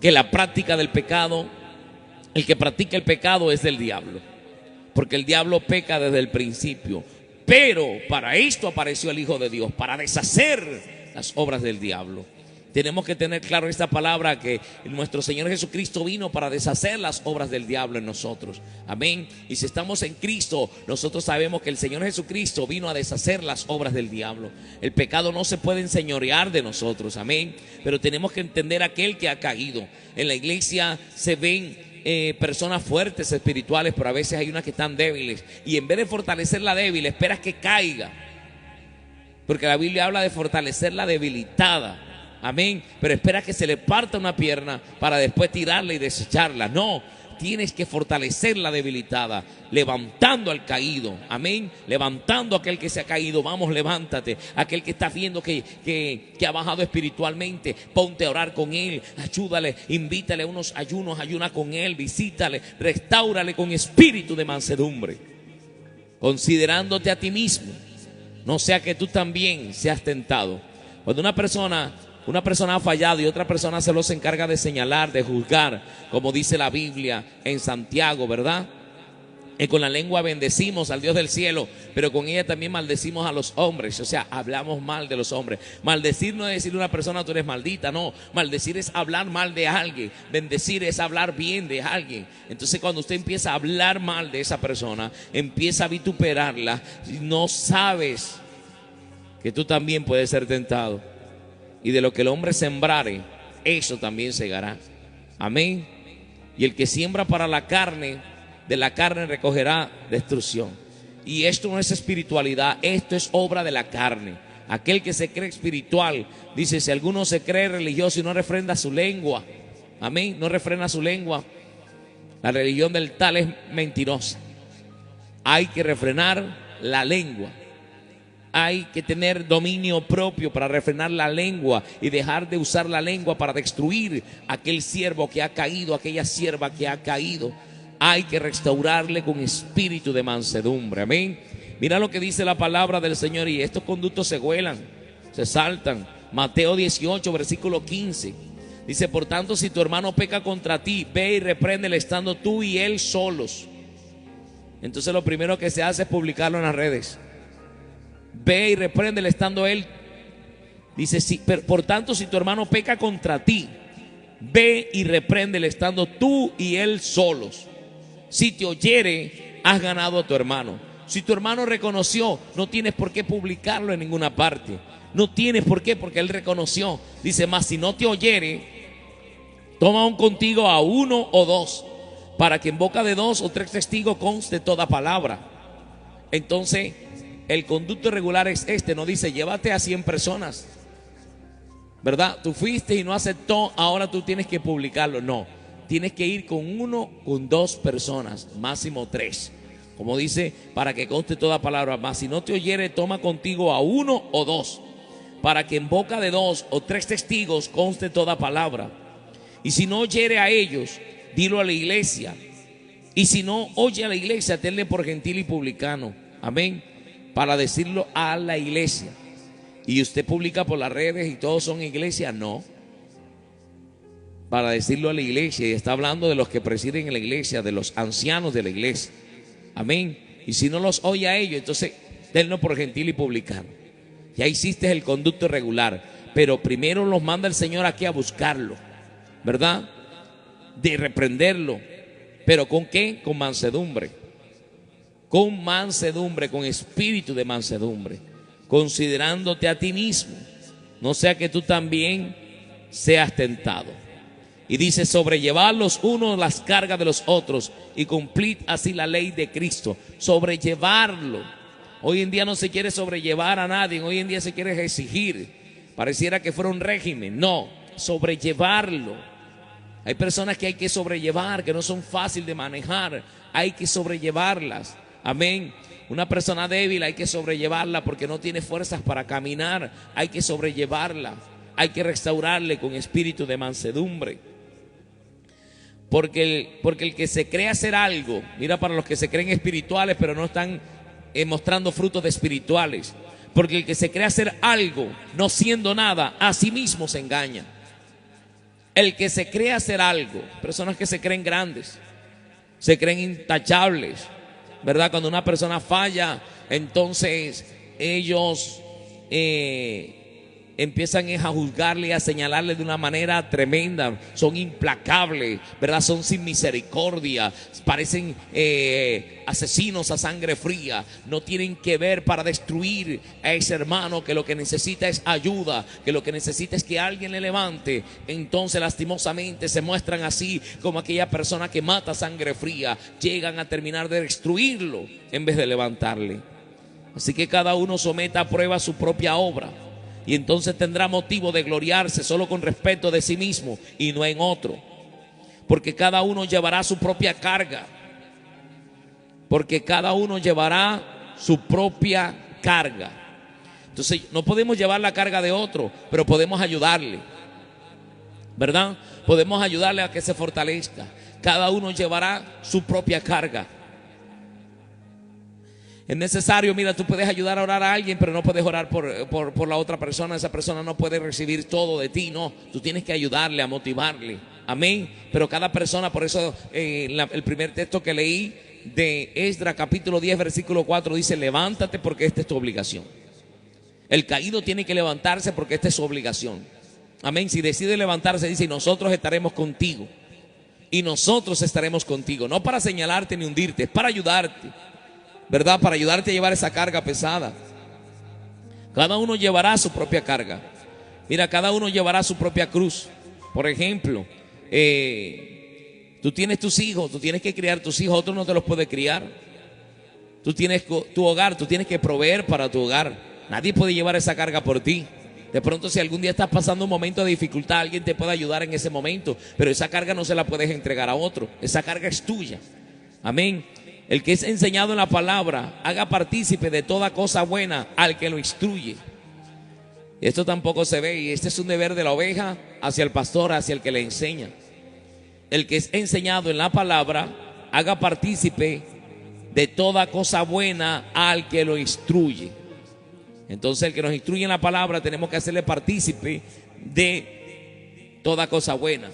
que la práctica del pecado, el que practica el pecado es del diablo, porque el diablo peca desde el principio. Pero para esto apareció el Hijo de Dios, para deshacer las obras del diablo. Tenemos que tener claro esta palabra, que nuestro Señor Jesucristo vino para deshacer las obras del diablo en nosotros. Amén. Y si estamos en Cristo, nosotros sabemos que el Señor Jesucristo vino a deshacer las obras del diablo. El pecado no se puede enseñorear de nosotros. Amén. Pero tenemos que entender aquel que ha caído. En la iglesia se ven personas fuertes espirituales, pero a veces hay unas que están débiles. Y en vez de fortalecer la débil, esperas que caiga. Porque la Biblia habla de fortalecer la debilitada. Amén. Pero espera que se le parta una pierna para después tirarla y desecharla. No, tienes que fortalecer la debilitada, levantando al caído. Amén. Levantando a aquel que se ha caído. Vamos, levántate. Aquel que está viendo que ha bajado espiritualmente, ponte a orar con él. Ayúdale, invítale a unos ayunos, ayuna con él, visítale, restáurale con espíritu de mansedumbre, considerándote a ti mismo, no sea que tú también seas tentado. Cuando una persona una persona ha fallado y otra persona solo se encarga de señalar, de juzgar, como dice la Biblia en Santiago, ¿verdad? Y con la lengua bendecimos al Dios del cielo, pero con ella también maldecimos a los hombres. O sea, hablamos mal de los hombres. Maldecir no es decirle a una persona tú eres maldita, no. Maldecir es hablar mal de alguien. Bendecir es hablar bien de alguien. Entonces cuando usted empieza a hablar mal de esa persona, empieza a vituperarla, no sabes que tú también puedes ser tentado. Y de lo que el hombre sembrare, eso también segará. Amén. Y el que siembra para la carne, de la carne recogerá destrucción. Y esto no es espiritualidad, esto es obra de la carne. Aquel que se cree espiritual, dice, si alguno se cree religioso y no refrenda su lengua, amén, no refrena su lengua, la religión del tal es mentirosa. Hay que refrenar la lengua. Hay que tener dominio propio para refrenar la lengua y dejar de usar la lengua para destruir a aquel siervo que ha caído, aquella sierva que ha caído. Hay que restaurarle con espíritu de mansedumbre. Amén. Mira lo que dice la palabra del Señor, y estos conductos se vuelan, se saltan. Mateo 18, versículo 15. Dice, por tanto, si tu hermano peca contra ti, ve y repréndele estando tú y él solos. Entonces lo primero que se hace es publicarlo en las redes. Ve y repréndele estando él. Dice, por tanto, si tu hermano peca contra ti, ve y repréndele estando tú y él solos. Si te oyere, has ganado a tu hermano. Si tu hermano reconoció, no tienes por qué publicarlo en ninguna parte. No tienes por qué, porque él reconoció. Dice, más si no te oyere, toma aún contigo a uno o dos, para que en boca de 2 o 3 testigos conste toda palabra. Entonces, el conducto regular es este, no dice, llévate a 100 personas, ¿verdad? Tú fuiste y no aceptó, ahora tú tienes que publicarlo. No, tienes que ir con 1, con 2 personas, máximo 3. Como dice, para que conste toda palabra. Más si no te oyere, toma contigo a 1 o 2, para que en boca de 2 o 3 testigos conste toda palabra. Y si no oyere a ellos, dilo a la iglesia. Y si no oye a la iglesia, tenle por gentil y publicano. Amén. Para decirlo a la iglesia. Y usted publica por las redes y todos son iglesia, no. Para decirlo a la iglesia, y está hablando de los que presiden en la iglesia, de los ancianos de la iglesia. Amén. Y si no los oye a ellos, entonces denlo por gentil y publicano. Ya hiciste el conducto regular, pero primero los manda el Señor aquí a buscarlo, ¿verdad? De reprenderlo. ¿Pero con qué? Con mansedumbre. Con mansedumbre, con espíritu de mansedumbre, considerándote a ti mismo, no sea que tú también seas tentado. Y dice, sobrellevar los unos las cargas de los otros y cumplir así la ley de Cristo. Sobrellevarlo. Hoy en día no se quiere sobrellevar a nadie, hoy en día se quiere exigir. Pareciera que fuera un régimen. No, sobrellevarlo. Hay personas que hay que sobrellevar, que no son fáciles de manejar. Hay que sobrellevarlas. Amén. Una persona débil hay que sobrellevarla porque no tiene fuerzas para caminar. Hay que sobrellevarla. Hay que restaurarle con espíritu de mansedumbre. Porque el que se cree hacer algo, mira, para los que se creen espirituales pero no están mostrando frutos de espirituales. Porque el que se cree hacer algo no siendo nada, a sí mismo se engaña. El que se cree hacer algo, personas que se creen grandes, se creen intachables, ¿verdad? Cuando una persona falla, entonces ellos empiezan a juzgarle y a señalarle de una manera tremenda. Son implacables, ¿verdad? Son sin misericordia, parecen asesinos a sangre fría. No tienen que ver para destruir a ese hermano, que lo que necesita es ayuda, que lo que necesita es que alguien le levante. Entonces lastimosamente se muestran así como aquella persona que mata a sangre fría. Llegan a terminar de destruirlo en vez de levantarle. Así que cada uno someta a prueba su propia obra, y entonces tendrá motivo de gloriarse solo con respecto de sí mismo y no en otro. Porque cada uno llevará su propia carga. Porque cada uno llevará su propia carga. Entonces no podemos llevar la carga de otro, pero podemos ayudarle, ¿verdad? Podemos ayudarle a que se fortalezca. Cada uno llevará su propia carga. Es necesario, mira, tú puedes ayudar a orar a alguien, pero no puedes orar por la otra persona. Esa persona no puede recibir todo de ti, no. Tú tienes que ayudarle, a motivarle. Amén. Pero cada persona, por eso el primer texto que leí de Esdras capítulo 10 versículo 4 dice: levántate porque esta es tu obligación. El caído tiene que levantarse porque esta es su obligación. Amén. Si decide levantarse, dice: y nosotros estaremos contigo. Y nosotros estaremos contigo. No para señalarte ni hundirte, es para ayudarte, ¿verdad? Para ayudarte a llevar esa carga pesada. Cada uno llevará su propia carga. Mira, cada uno llevará su propia cruz. Por ejemplo, tú tienes tus hijos, tú tienes que criar tus hijos, otro no te los puede criar. Tú tienes tu hogar, tú tienes que proveer para tu hogar. Nadie puede llevar esa carga por ti. De pronto, si algún día estás pasando un momento de dificultad, alguien te puede ayudar en ese momento, pero esa carga no se la puedes entregar a otro. Esa carga es tuya. Amén. El que es enseñado en la palabra, haga partícipe de toda cosa buena al que lo instruye. Esto tampoco se ve, y este es un deber de la oveja hacia el pastor, hacia el que le enseña. El que es enseñado en la palabra, haga partícipe de toda cosa buena al que lo instruye. Entonces, el que nos instruye en la palabra, tenemos que hacerle partícipe de toda cosa buena.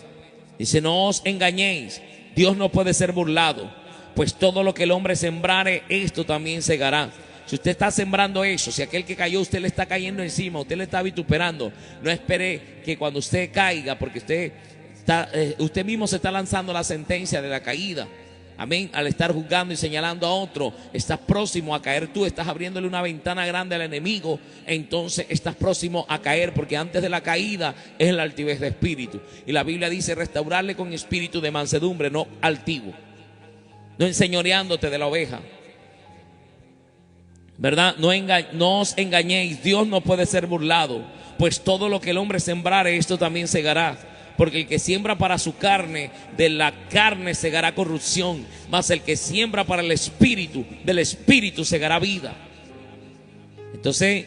Dice: no os engañéis, Dios no puede ser burlado, pues todo lo que el hombre sembrare, esto también segará. Si usted está sembrando eso, si aquel que cayó, usted le está cayendo encima, usted le está vituperando, no espere que cuando usted caiga, porque usted mismo se está lanzando la sentencia de la caída. Amén. Al estar juzgando y señalando a otro, estás próximo a caer tú, estás abriéndole una ventana grande al enemigo, entonces estás próximo a caer, porque antes de la caída es la altivez de espíritu. Y la Biblia dice: restaurarle con espíritu de mansedumbre, no altivo, no enseñoreándote de la oveja, ¿verdad? No os engañéis, Dios no puede ser burlado, pues todo lo que el hombre sembrare, esto también segará. Porque el que siembra para su carne, de la carne segará corrupción, mas el que siembra para el espíritu, del espíritu segará vida. Entonces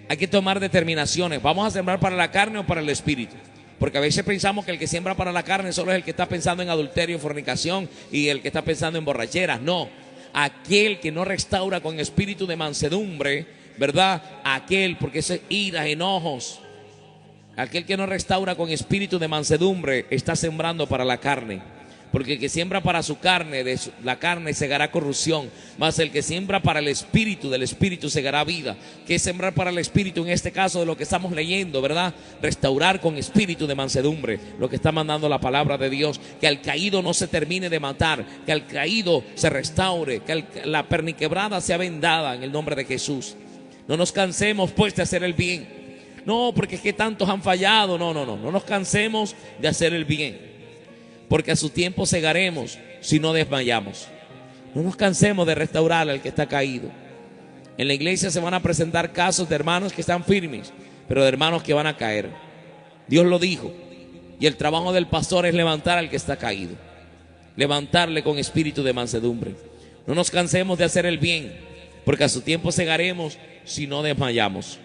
hay que tomar determinaciones. ¿Vamos a sembrar para la carne o para el espíritu? Porque a veces pensamos que el que siembra para la carne solo es el que está pensando en adulterio, fornicación, y el que está pensando en borracheras. No, aquel que no restaura con espíritu de mansedumbre, ¿verdad? Aquel, porque eso es ira, enojos. Aquel que no restaura con espíritu de mansedumbre está sembrando para la carne. Porque el que siembra para su carne, la carne segará corrupción. Mas el que siembra para el espíritu, del espíritu segará vida. ¿Qué es sembrar para el espíritu? En este caso de lo que estamos leyendo, ¿verdad? Restaurar con espíritu de mansedumbre. Lo que está mandando la palabra de Dios. Que al caído no se termine de matar. Que al caído se restaure. Que la perniquebrada sea vendada en el nombre de Jesús. No nos cansemos pues de hacer el bien. No, porque es que tantos han fallado. No nos cansemos de hacer el bien, porque a su tiempo segaremos si no desmayamos. No nos cansemos de restaurar al que está caído. En la iglesia se van a presentar casos de hermanos que están firmes, pero de hermanos que van a caer. Dios lo dijo, y el trabajo del pastor es levantar al que está caído, levantarle con espíritu de mansedumbre. No nos cansemos de hacer el bien, porque a su tiempo segaremos si no desmayamos.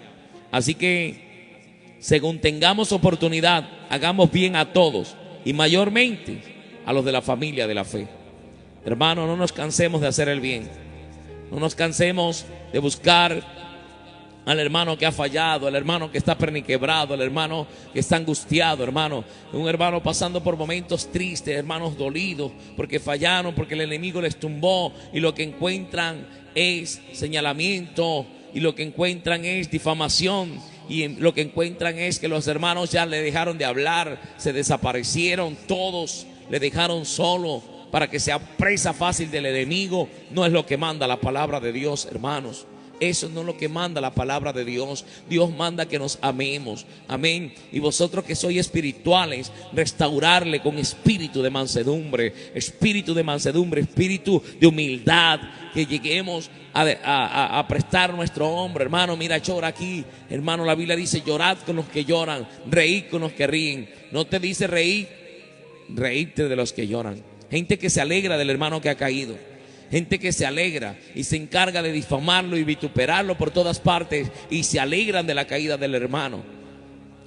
Así que, según tengamos oportunidad, hagamos bien a todos, y mayormente a los de la familia de la fe. Hermano, no nos cansemos de hacer el bien. No nos cansemos de buscar al hermano que ha fallado, al hermano que está perniquebrado, al hermano que está angustiado, hermano. Un hermano pasando por momentos tristes, hermanos dolidos, porque fallaron, porque el enemigo les tumbó, y lo que encuentran es señalamiento, y lo que encuentran es difamación, y lo que encuentran es que los hermanos ya le dejaron de hablar, se desaparecieron todos, le dejaron solo para que sea presa fácil del enemigo. No es lo que manda la palabra de Dios, hermanos. Eso no es lo que manda la palabra de Dios. Dios manda que nos amemos. Amén. Y vosotros que sois espirituales, restaurarle con espíritu de mansedumbre, espíritu de humildad, que lleguemos a prestar nuestro hombro. Hermano, mira, llora aquí. Hermano, la Biblia dice: llorad con los que lloran, reíd con los que ríen. No te dice reír, reírte de los que lloran. Gente que se alegra del hermano que ha caído. Gente que se alegra y se encarga de difamarlo y vituperarlo por todas partes, y se alegran de la caída del hermano.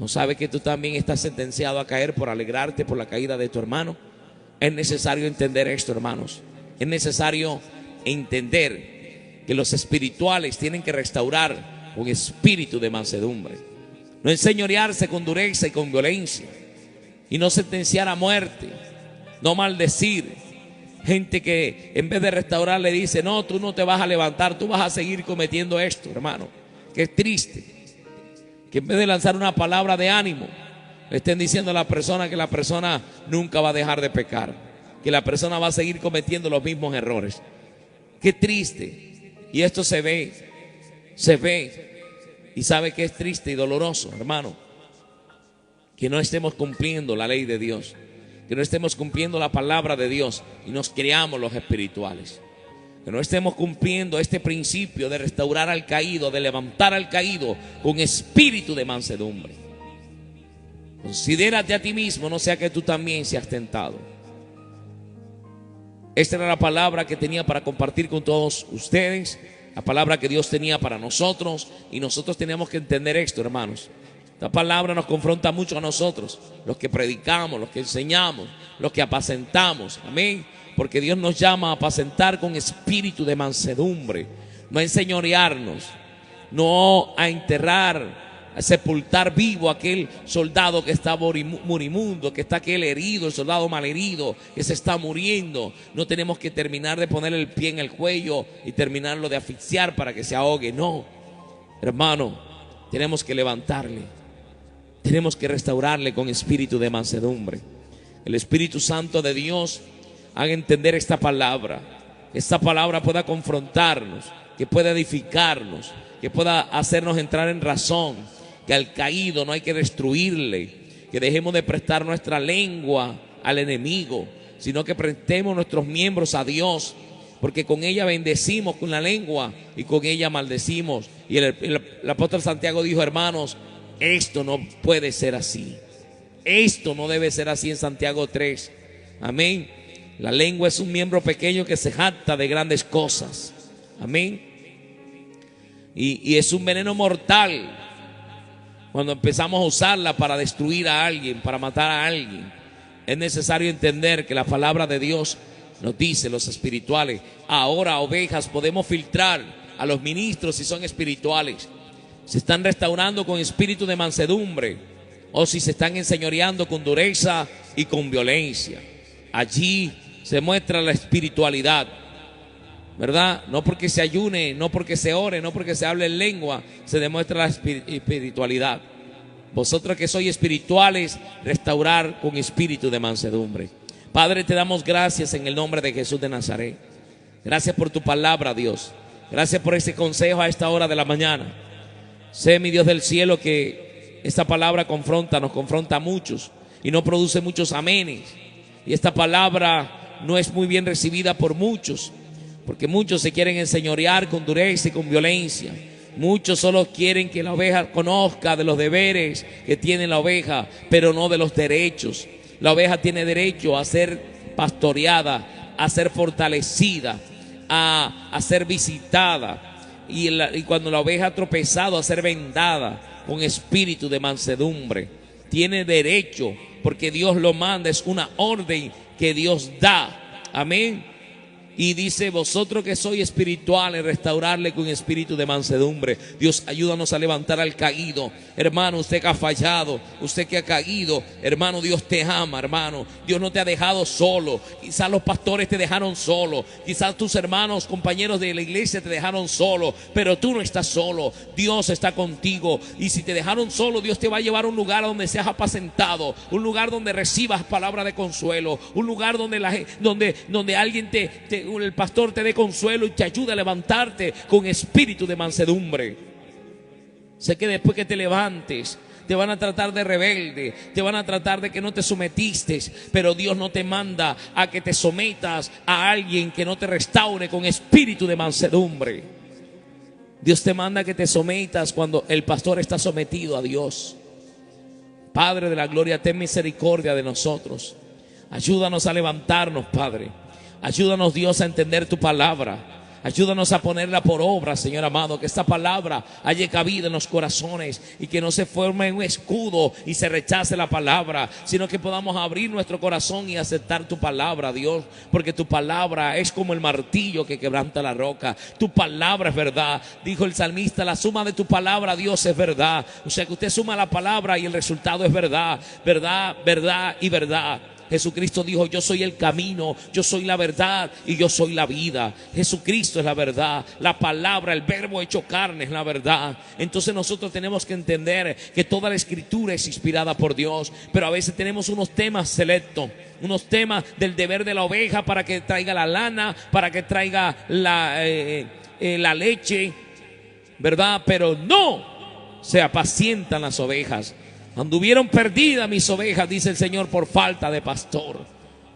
¿No sabes que tú también estás sentenciado a caer por alegrarte por la caída de tu hermano? Es necesario entender esto, hermanos. Es necesario entender que los espirituales tienen que restaurar con espíritu de mansedumbre. No enseñorearse con dureza y con violencia, y no sentenciar a muerte, no maldecir. Gente que en vez de restaurar le dice: no, tú no te vas a levantar, tú vas a seguir cometiendo esto, hermano. Que es triste que en vez de lanzar una palabra de ánimo, le estén diciendo a la persona que la persona nunca va a dejar de pecar, que la persona va a seguir cometiendo los mismos errores. Qué triste. Y esto se ve, y sabe que es triste y doloroso, hermano, que no estemos cumpliendo la ley de Dios, que no estemos cumpliendo la palabra de Dios y nos creamos los espirituales, que no estemos cumpliendo este principio de restaurar al caído, de levantar al caído con espíritu de mansedumbre. Considérate a ti mismo, no sea que tú también seas tentado. Esta era la palabra que tenía para compartir con todos ustedes, la palabra que Dios tenía para nosotros, y nosotros tenemos que entender esto, hermanos. Esta palabra nos confronta mucho a nosotros, los que predicamos, los que enseñamos, los que apacentamos, amén, porque Dios nos llama a apacentar con espíritu de mansedumbre, no a enseñorearnos, no a enterrar, a sepultar vivo aquel soldado que está moribundo, que está aquel herido, el soldado malherido que se está muriendo. No tenemos que terminar de ponerle el pie en el cuello y terminarlo de asfixiar para que se ahogue. No, hermano, tenemos que levantarle, tenemos que restaurarle con espíritu de mansedumbre. El Espíritu Santo de Dios haga entender esta palabra pueda confrontarnos, que pueda edificarnos, que pueda hacernos entrar en razón, que al caído no hay que destruirle, que dejemos de prestar nuestra lengua al enemigo, sino que prestemos nuestros miembros a Dios, porque con ella bendecimos con la lengua y con ella maldecimos. Y el apóstol Santiago dijo: hermanos, esto no puede ser así, esto no debe ser así, en Santiago 3, amén. La lengua es un miembro pequeño que se jacta de grandes cosas, amén, y es un veneno mortal cuando empezamos a usarla para destruir a alguien, para matar a alguien. Es necesario entender que la palabra de Dios nos dice, los espirituales: ahora, ovejas, podemos filtrar a los ministros si son espirituales, se están restaurando con espíritu de mansedumbre, o si se están enseñoreando con dureza y con violencia. Allí se muestra la espiritualidad, ¿verdad? No porque se ayune, no porque se ore, no porque se hable en lengua, se demuestra la espiritualidad. Vosotros que sois espirituales, restaurar con espíritu de mansedumbre. Padre, te damos gracias en el nombre de Jesús de Nazaret. Gracias por tu palabra, Dios. Gracias por ese consejo a esta hora de la mañana. Sé, mi Dios del cielo, que esta palabra nos confronta a muchos y no produce muchos amenes. Y esta palabra no es muy bien recibida por muchos, porque muchos se quieren enseñorear con dureza y con violencia. Muchos solo quieren que la oveja conozca de los deberes que tiene la oveja, pero no de los derechos. La oveja tiene derecho a ser pastoreada, a ser fortalecida, a ser visitada. Y cuando la oveja ha tropezado, a ser vendada con espíritu de mansedumbre. Tiene derecho, porque Dios lo manda, es una orden que Dios da. Amén. Y dice: vosotros que sois espirituales, restaurarle con espíritu de mansedumbre. Dios, ayúdanos a levantar al caído. Hermano, usted que ha fallado, usted que ha caído, hermano, Dios te ama, hermano. Dios no te ha dejado solo. Quizás los pastores te dejaron solo, quizás tus hermanos, compañeros de la iglesia te dejaron solo, pero tú no estás solo. Dios está contigo. Y si te dejaron solo, Dios te va a llevar a un lugar donde seas apacentado, un lugar donde recibas palabra de consuelo, un lugar donde alguien el pastor te dé consuelo y te ayude a levantarte con espíritu de mansedumbre. Sé que después que te levantes, te van a tratar de rebelde, te van a tratar de que no te sometiste, pero Dios no te manda a que te sometas a alguien que no te restaure con espíritu de mansedumbre. Dios te manda a que te sometas cuando el pastor está sometido a Dios. Padre de la gloria, ten misericordia de nosotros. Ayúdanos a levantarnos, Padre. Ayúdanos, Dios, a entender tu palabra. Ayúdanos a ponerla por obra, Señor amado, que esta palabra haya cabida en los corazones y que no se forme un escudo y se rechace la palabra, sino que podamos abrir nuestro corazón y aceptar tu palabra, Dios, porque tu palabra es como el martillo que quebranta la roca. Tu palabra es verdad. Dijo el salmista, la suma de tu palabra, Dios, es verdad. O sea que usted suma la palabra y el resultado es verdad, verdad, verdad y verdad. Jesucristo dijo, yo soy el camino, yo soy la verdad y yo soy la vida. Jesucristo es la verdad, la palabra, el verbo hecho carne es la verdad. Entonces nosotros tenemos que entender que toda la escritura es inspirada por Dios, pero a veces tenemos unos temas selectos, unos temas del deber de la oveja para que traiga la lana, para que traiga la leche, ¿verdad? Pero no se apacientan las ovejas. Anduvieron perdidas mis ovejas, dice el Señor, por falta de pastor.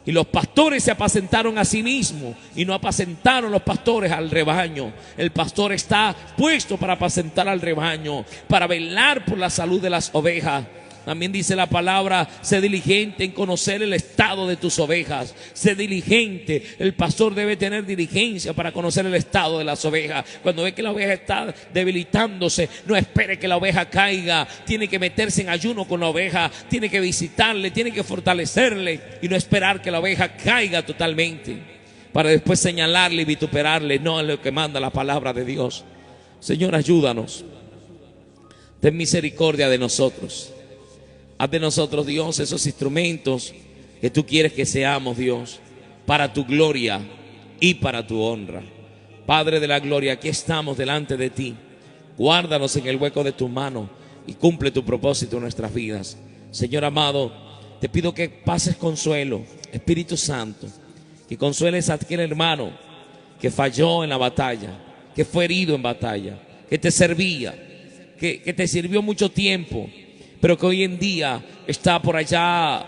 Y los pastores se apacentaron a sí mismos y no apacentaron los pastores al rebaño. El pastor está puesto para apacentar al rebaño, para velar por la salud de las ovejas. También dice la palabra, sé diligente en conocer el estado de tus ovejas. Sé diligente. El pastor debe tener diligencia para conocer el estado de las ovejas. Cuando ve que la oveja está debilitándose, no espere que la oveja caiga. Tiene que meterse en ayuno con la oveja. Tiene que visitarle, tiene que fortalecerle y no esperar que la oveja caiga totalmente para después señalarle y vituperarle. No es lo que manda la palabra de Dios. Señor, ayúdanos. Ten misericordia de nosotros. Haz de nosotros, Dios, esos instrumentos que tú quieres que seamos, Dios, para tu gloria y para tu honra. Padre de la gloria, aquí estamos delante de ti. Guárdanos en el hueco de tu mano y cumple tu propósito en nuestras vidas. Señor amado, te pido que pases consuelo, Espíritu Santo, que consueles a aquel hermano que falló en la batalla, que fue herido en batalla, que te servía, que te sirvió mucho tiempo, pero que hoy en día está por allá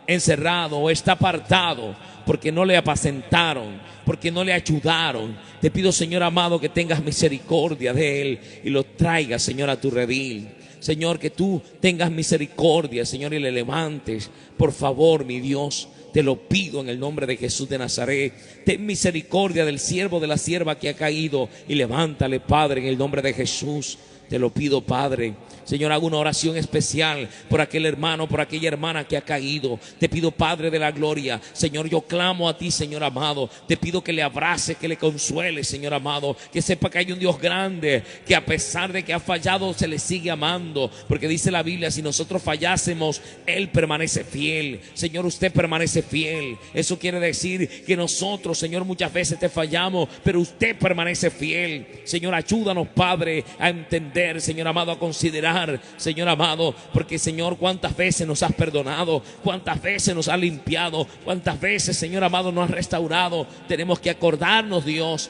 encerrado o está apartado porque no le apacentaron, porque no le ayudaron. Te pido, Señor amado, que tengas misericordia de él y lo traigas, Señor, a tu redil. Señor, que tú tengas misericordia, Señor, y le levantes. Por favor, mi Dios, te lo pido en el nombre de Jesús de Nazaret. Ten misericordia del siervo, de la sierva que ha caído y levántale, Padre, en el nombre de Jesús. Te lo pido, Padre. Señor, hago una oración especial por aquel hermano, por aquella hermana que ha caído. Te pido, Padre de la gloria, Señor, yo clamo a ti, Señor amado. Te pido que le abrace, que le consuele, Señor amado. Que sepa que hay un Dios grande, que a pesar de que ha fallado, se le sigue amando. Porque dice la Biblia, si nosotros fallásemos, Él permanece fiel. Señor, usted permanece fiel. Eso quiere decir que nosotros, Señor, muchas veces te fallamos, pero usted permanece fiel. Señor, ayúdanos, Padre, a entender, Señor amado, a considerar, Señor amado, porque, Señor, cuántas veces nos has perdonado, cuántas veces nos has limpiado, cuántas veces, Señor amado, nos has restaurado. Tenemos que acordarnos, Dios.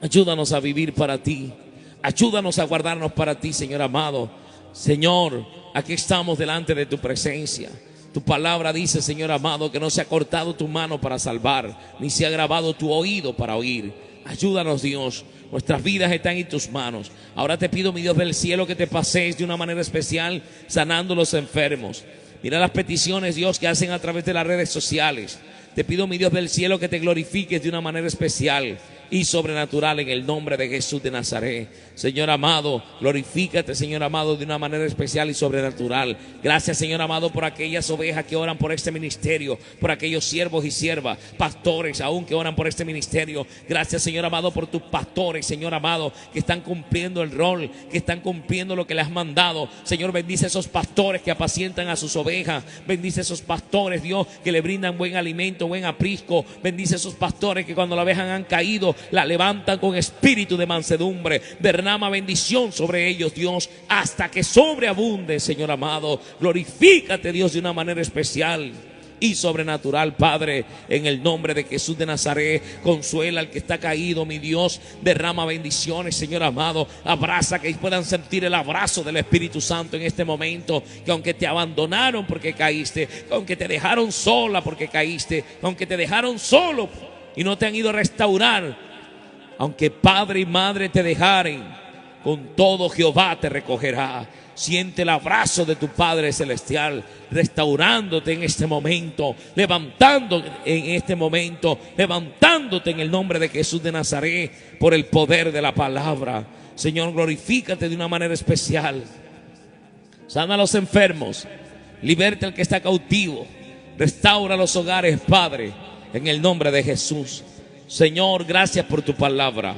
Ayúdanos a vivir para ti. Ayúdanos a guardarnos para ti, Señor amado. Señor, aquí estamos delante de tu presencia. Tu palabra dice, Señor amado, que no se ha cortado tu mano para salvar, ni se ha grabado tu oído para oír. Ayúdanos, Dios. Nuestras vidas están en tus manos. Ahora te pido, mi Dios del cielo, que te pases de una manera especial sanando a los enfermos. Mira las peticiones, Dios, que hacen a través de las redes sociales. Te pido, mi Dios del cielo, que te glorifiques de una manera especial y sobrenatural en el nombre de Jesús de Nazaret. Señor amado, glorifícate, Señor amado, de una manera especial y sobrenatural. Gracias, Señor amado, por aquellas ovejas que oran por este ministerio, por aquellos siervos y siervas, pastores aún que oran por este ministerio. Gracias, Señor amado, por tus pastores, Señor amado, que están cumpliendo el rol, que están cumpliendo lo que les has mandado. Señor, bendice a esos pastores que apacientan a sus ovejas. Bendice a esos pastores, Dios, que le brindan buen alimento, buen aprisco. Bendice a esos pastores que cuando la oveja han caído, la levantan con espíritu de mansedumbre. Derrama bendición sobre ellos, Dios, hasta que sobreabunde, Señor amado. Glorifícate, Dios, de una manera especial y sobrenatural, Padre, en el nombre de Jesús de Nazaret. Consuela al que está caído, mi Dios. Derrama bendiciones, Señor amado. Abraza, que puedan sentir el abrazo del Espíritu Santo en este momento. Que aunque te abandonaron porque caíste, que aunque te dejaron sola porque caíste, aunque te dejaron solo y no te han ido a restaurar, aunque padre y madre te dejaren, con todo Jehová te recogerá. Siente el abrazo de tu Padre Celestial, restaurándote en este momento, levantándote en este momento, levantándote en el nombre de Jesús de Nazaret, por el poder de la palabra. Señor, glorifícate de una manera especial. Sana a los enfermos, liberta al que está cautivo, restaura los hogares, Padre, en el nombre de Jesús. Señor, gracias por tu palabra.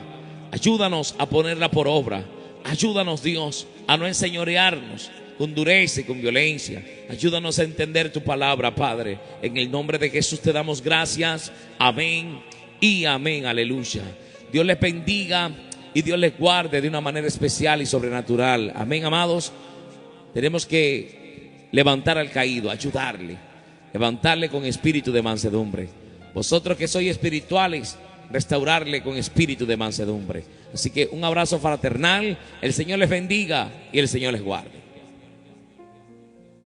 Ayúdanos a ponerla por obra. Ayúdanos, Dios, a no enseñorearnos con dureza y con violencia. Ayúdanos a entender tu palabra, Padre. En el nombre de Jesús te damos gracias. Amén y amén. Aleluya. Dios les bendiga y Dios les guarde de una manera especial y sobrenatural. Amén, amados. Tenemos que levantar al caído, ayudarle, levantarle con espíritu de mansedumbre. Vosotros que sois espirituales, restaurarle con espíritu de mansedumbre. Así que un abrazo fraternal, el Señor les bendiga y el Señor les guarde.